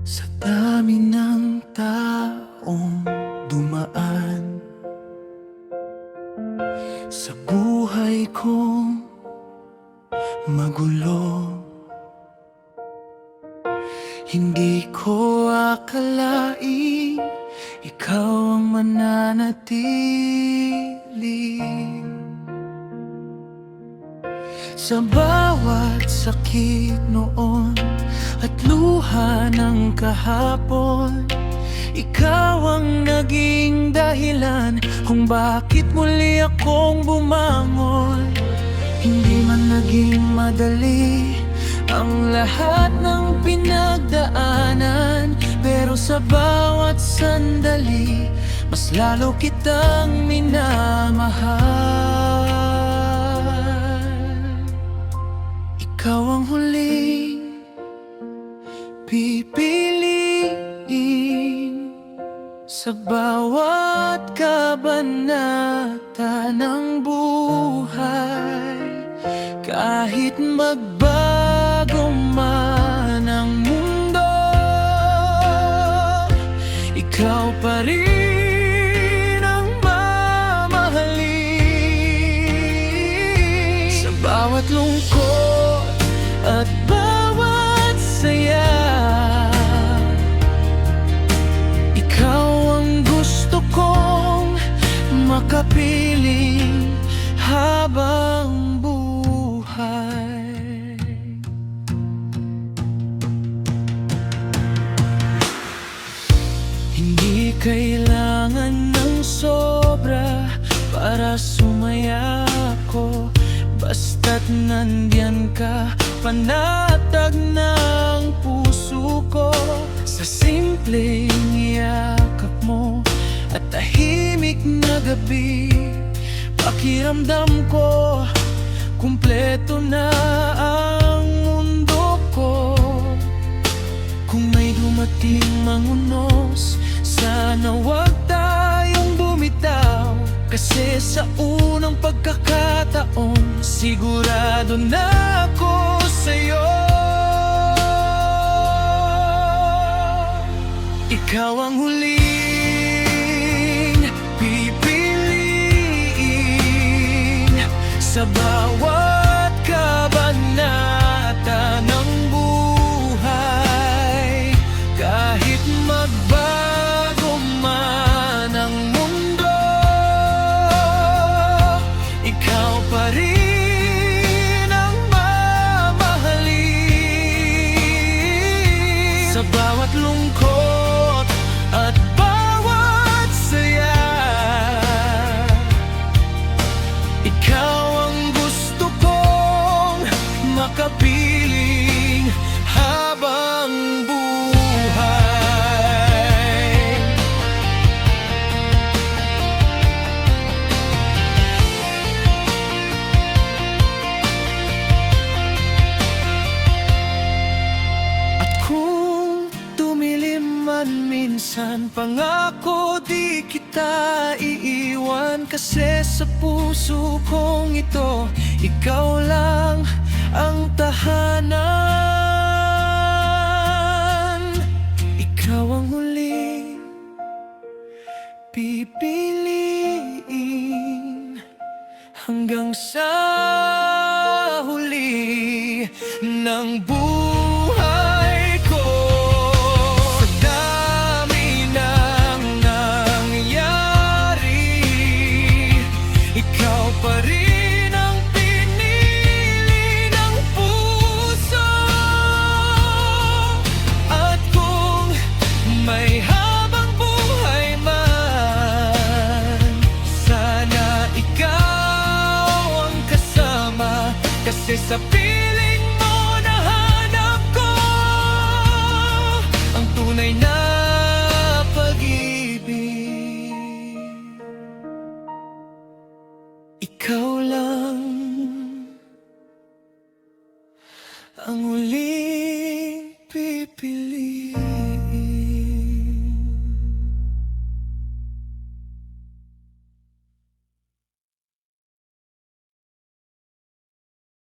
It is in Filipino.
Sa dami ng taong dumaan sa buhay kong magulo, hindi ko akalaing ikaw ang mananatili. Sa bawat sakit noon at luha ng kahapon, ikaw ang naging dahilan kung bakit muli akong bumangon. Hindi man naging madali ang lahat ng pinagdaanan, pero sa bawat sandali, mas lalo kitang minamahal. Ikaw ang huling pipiliin sa bawat kabanata ng buhay. Kahit magbago man ang mundo, ikaw pa rin ang mamahalin. Sa bawat lungkot at bawat saya, ikaw ang gusto kong makapiling habang buhay. Hindi kailangan ng sobra para sumaya ko, basta't nandyan ka, panatag ng puso ko. Sa simpleng yakap mo at tahimik na gabi, pakiramdam ko kumpleto na ang mundo ko. Kung may dumating mang unos, sana wag tayong bumitaw, kasi sa unang pagkakataon, sigurado na ako sa'yo. Ikaw ang huling pipiliin sa bawat kabanata ng buhay. Kahit magbago man ang mundo, ikaw pa rin ang mamahalin. Sa bawat lungkot at bawat saya, ikaw ang gusto kong makapiling habang buhay. At kung tumilim man minsan, pangako di kita iiwan, kasi sa puso kong ito, ikaw lang ang tahanan. Ikaw ang huling pipiliin hanggang sa huli ng buhay ko. Sa dami ng nangyari, ikaw pa rin ang pinili ng puso. At kung may habang buhay man, sana ikaw ang kasama, kasi sa